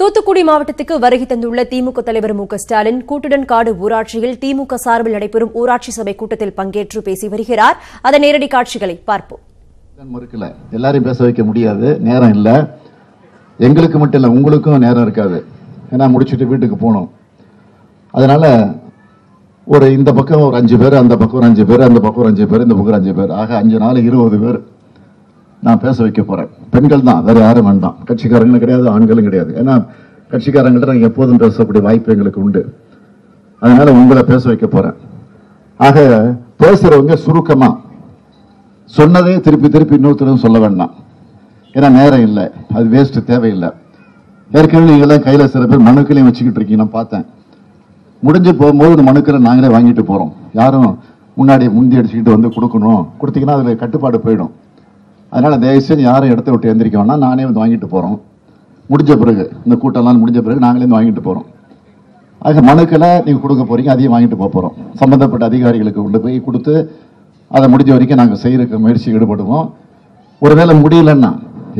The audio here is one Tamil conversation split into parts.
தூத்துக்குடி மாவட்டத்துக்கு வருகை தந்துள்ள திமுக தலைவர் மு க ஸ்டாலின் கூட்டுடன்காடு ஊராட்சியில் திமுக சார்பில் நடைபெறும் ஊராட்சி சபை கூட்டத்தில் பங்கேற்று பேசி வருகிறார். அதன் நேரடி காட்சிகளை பார்ப்போம். எல்லாரையும் பேச வைக்க முடியாது, நேரம் இல்ல. எங்களுக்கு மட்டும் இல்ல, உங்களுக்கும் நேரம் இருக்காது. ஏன்னா முடிச்சுட்டு வீட்டுக்கு போகணும். அதனால இந்த பக்கம் ஒரு 5 பேர், அந்த பக்கம் ஒரு 5 பேர், அந்த பக்கம் ஒரு 5 பேர், இந்த பக்கம் 5 பேர், ஆக 5 நாள் 20 பேர் நான் பேச வைக்க போறேன். பெண்கள் தான், வேற யாரும் வேண்டாம். கட்சிக்காரங்களும் கிடையாது, ஆண்களும் கிடையாது. ஏன்னா கட்சிக்காரங்கள்ட்ட நாங்கள் எப்போதும் பேசக்கூடிய வாய்ப்பு எங்களுக்கு உண்டு. அதனால உங்களை பேச வைக்க போறேன். ஆக பேசுறவங்க சுருக்கமா சொன்னதே திருப்பி திருப்பி இன்னொருத்தரும் சொல்ல வேண்டாம். ஏன்னா நேரம் இல்லை, அது வேஸ்ட், தேவையில்லை. ஏற்கனவே நீங்களாம் கையில சில பேர் மனுக்களையும் வச்சுக்கிட்டு இருக்கீங்க, நான் பார்த்தேன். முடிஞ்சு போகும்போது இந்த மனுக்களை நாங்களே வாங்கிட்டு போறோம். யாரும் முன்னாடி முந்தி அடிச்சுக்கிட்டு வந்து கொடுக்கணும், கொடுத்தீங்கன்னா அதுல கட்டுப்பாடு போயிடும். அதனால தயவுசெய்து யாரும் இடத்த விட்டு எந்திரிக்க வேணாம், நானே வந்து வாங்கிட்டு போறோம். முடிஞ்ச பிறகு இந்த கூட்டம்லாம் முடிஞ்ச பிறகு நாங்களே வந்து வாங்கிட்டு போறோம். ஆக மனுக்களை நீங்க கொடுக்க போறீங்க, அதையும் வாங்கிட்டு போறோம். சம்பந்தப்பட்ட அதிகாரிகளுக்கு கொண்டு போய் கொடுத்து அதை முடிஞ்ச வரைக்கும் நாங்கள் செய்யறதுக்கு முயற்சி ஈடுபடுவோம். ஒருவேளை முடியலன்னா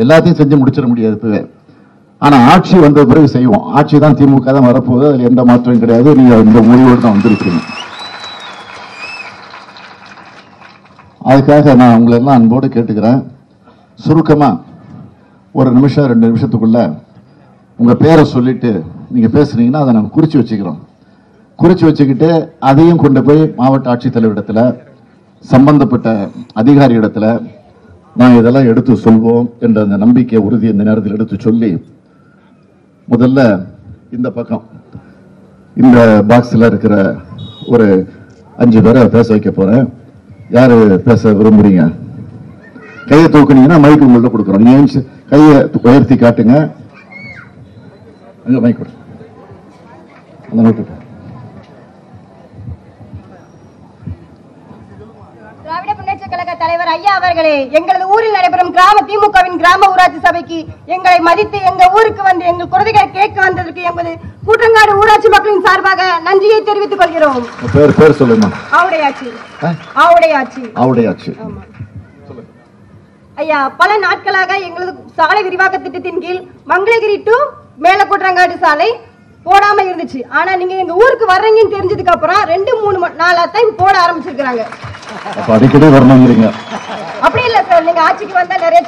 எல்லாத்தையும் செஞ்சு முடிச்சிட முடியாது இப்பவே. ஆனா ஆட்சி வந்த பிறகு செய்வோம். ஆட்சி தான் திமுக தான் வரப்போகுது, அதுல எந்த மாற்றமும் கிடையாது. நீங்க இந்த முடிவோடு தான் வந்திருக்கீங்க. அதுக்காக நான் உங்களை எல்லாம் அன்போடு கேட்டுக்கிறேன். சுருக்கமா ஒரு நிமிஷம் 2 நிமிஷத்துக்குள்ள உங்க பேரை சொல்லிட்டு நீங்க பேசுனீங்கன்னா அதை நாங்கள் குறிச்சு வச்சுக்கிறோம். குறிச்சு வச்சுக்கிட்டு அதையும் கொண்டு போய் மாவட்ட ஆட்சித்தலைவரிடத்துல, சம்பந்தப்பட்ட அதிகாரி இடத்துல நாங்கள் இதெல்லாம் எடுத்து சொல்வோம் என்ற அந்த நம்பிக்கை உறுதி இந்த நேரத்தில் எடுத்து சொல்லி, முதல்ல இந்த பக்கம் இந்த பாக்ஸ்ல இருக்கிற ஒரு 5 பேரை பேச வைக்க போறேன். யாரு பேச விரும்புறீங்க? கையை தூக்குனீங்கன்னா மைக்கு உங்கள்ட்ட கொடுக்குறோம். நீங்க கையை உயர்த்தி காட்டுங்க. அங்க மைக் திராவிட முன்னேற்ற கழக தலைவர் ஐயா அவர்களே, எங்களது ஊரில் நடைபெறும் திமுகவின் கிராம ஊராட்சி சபைக்கு எங்களை மதித்து எங்க ஊருக்கு வந்து எங்கள் குறைகளை கேட்க வந்ததற்கு எமது கூட்டங்காடு ஊராட்சி மக்களின் சார்பாக நன்றியை தெரிவித்துக் கொள்கிறோம். பேர் சொல்லுமா? ஆவுடையாச்சி. ஐயா, பல நாட்களாக எங்களது சாலை விரிவாக்க திட்டத்தின் கீழ் மங்களகிரி டு மேலக்கூட்டங்காடு சாலை போடாம இருந்துச்சு. ஆனா நீங்க எங்க ஊருக்கு வர்றீங்கன்னு தெரிஞ்சதுக்கு அப்புறம் 2-3 நாளா தான் போட ஆரம்பிச்சிருக்காங்க. அடிக்கடி வரணுங்கிறீங்க? அப்படி இல்ல சார், நீங்க ஆட்சிக்கு வந்தா நிறைய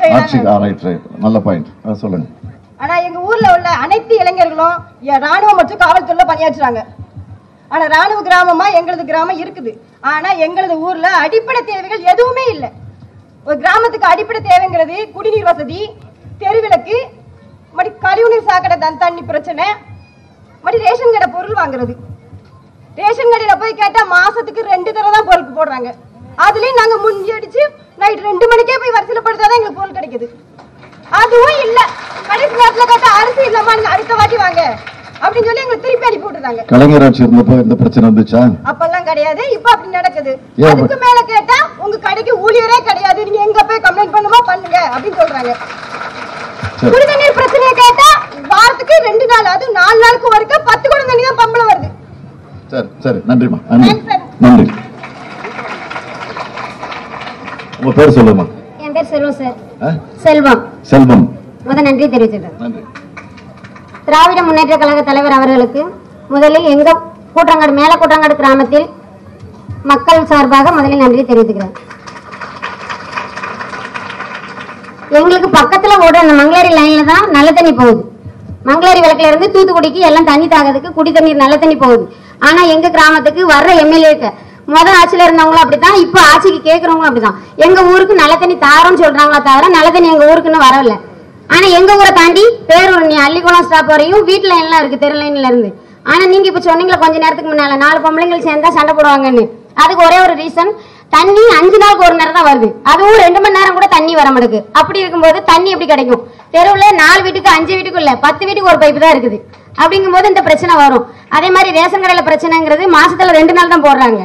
நல்ல பாயிண்ட் சொல்லுங்க. ஆனா எங்க ஊர்ல உள்ள அனைத்து இளைஞர்களும் ராணுவம் மற்றும் காவல்துறையில பணியாற்றுறாங்க. ஆனா ராணுவ கிராமமா எங்களது கிராமம் இருக்குது. ஆனா எங்களது ஊர்ல அடிப்படை தேவைகள் எதுவுமே இல்ல. ஒரு கிராமத்துக்கு அடிப்படை தேவைங்கிறது குடிநீர் வசதி, தெருவிளக்கு, கழிவுநீர் சாக்கடை தண்ணி பிரச்சனை, ரேஷன் கடை பொருள் வாங்குறது. ரேஷன் கடையில போய் கேட்டா மாசத்துக்கு 2 தடவை தான் பொருள் போடுறாங்க. அதுலயும் நாங்க முந்தி அடிச்சு நைட் 2 மணிக்கே போய் வரிசையில படுத்தாதான் எங்களுக்கு பொருள் கிடைக்குது. அதுவும் இல்ல, கடைசி நேரத்துல கேட்டா அரிசி இல்லாம அடுத்த வாட்டி வாங்க அப்படின்னு சொல்லி எங்களுக்கு திருப்பி அனுப்பி விட்டுறாங்க. கலைஞர் ஆட்சி இருந்தப்போ இந்த பிரச்சனை இருந்துச்சா? அப்பெல்லாம் கிடையாது, இப்ப அப்படி நடக்குது. அதுக்கு மேல கேட்டா உங்க கடைக்கு ஊழியரே கிடையாது, நீங்க எங்க போய் கம்ப்ளைண்ட் பண்ணுமா பண்ணுங்க அப்படின்னு சொல்றாங்க. குடிநீர் பிரச்சனையை கேட்டா வாரத்துக்கு 2 நாள், அது 4 நாளுக்கு ஒருக்க 10 குடம் தண்ணி தான் பம்பளம் வருது. சரி, நன்றிமா. நன்றி. உங்க பேர் சொல்லுமா? என் பேர் செல்வம் சார். செல்வம். முதல் நன்றி தெரிவிச்சுக்கிறேன். திராவிட முன்னேற்ற கழக தலைவர் அவர்களுக்கு முதலில் எங்க மேலக்கூட்டங்காடு கிராமத்தில் மக்கள் சார்பாக முதலில் நன்றி தெரிவித்துக்கிறேன். எங்களுக்கு பக்கத்துல ஓட அந்த மங்களேரி லைன்ல தான் நல்ல தண்ணி போகுது. மங்களேரி விளக்குல இருந்து தூத்துக்குடிக்கு எல்லாம் தண்ணி தாகிறதுக்கு குடி தண்ணீர் நல்ல தண்ணி போகுது. ஆனா எங்க கிராமத்துக்கு வர்ற எம்எல்ஏக்கு முதல் ஆட்சியில இருந்தவங்களும் அப்படித்தான், இப்ப ஆட்சிக்கு கேட்கறவங்களும் அப்படிதான். எங்க ஊருக்கு நல்ல தண்ணி தாரோன்னு சொல்றாங்களா தவிர நல்ல தண்ணி எங்க ஊருக்குன்னு வரல. ஆனா எங்க ஊரை தாண்டி பேரூர் அள்ளிக்குளம் ஸ்டாப் வரையும் வீட்டு லைன் எல்லாம் இருக்கு, தெரு லைன்ல இருந்து. ஆனா நீங்க இப்ப சொன்னீங்களா கொஞ்ச நேரத்துக்கு முன்னால 4 பொம்பளைங்கள் சேர்ந்தா சண்டை போடுவாங்கன்னு. அதுக்கு ஒரே ஒரு ரீசன், தண்ணி 5 நாளுக்கு ஒரு நேரம் தான் வருது. அதுவும் 2 மணி நேரம் கூட தண்ணி வர மாட்டேங்குது. அப்படி இருக்கும்போது தண்ணி எப்படி கிடைக்கும்? தெருவுல 4 வீட்டுக்கு 5 வீட்டுக்கு இல்ல 10 வீட்டுக்கு ஒரு பைப்பு தான் இருக்குது. அப்படிங்கும்போது இந்த பிரச்சனை வரும். அதே மாதிரி ரேஷன் கடையில பிரச்சனைங்கிறது மாசத்துல 2 நாள் தான் போடுறாங்க.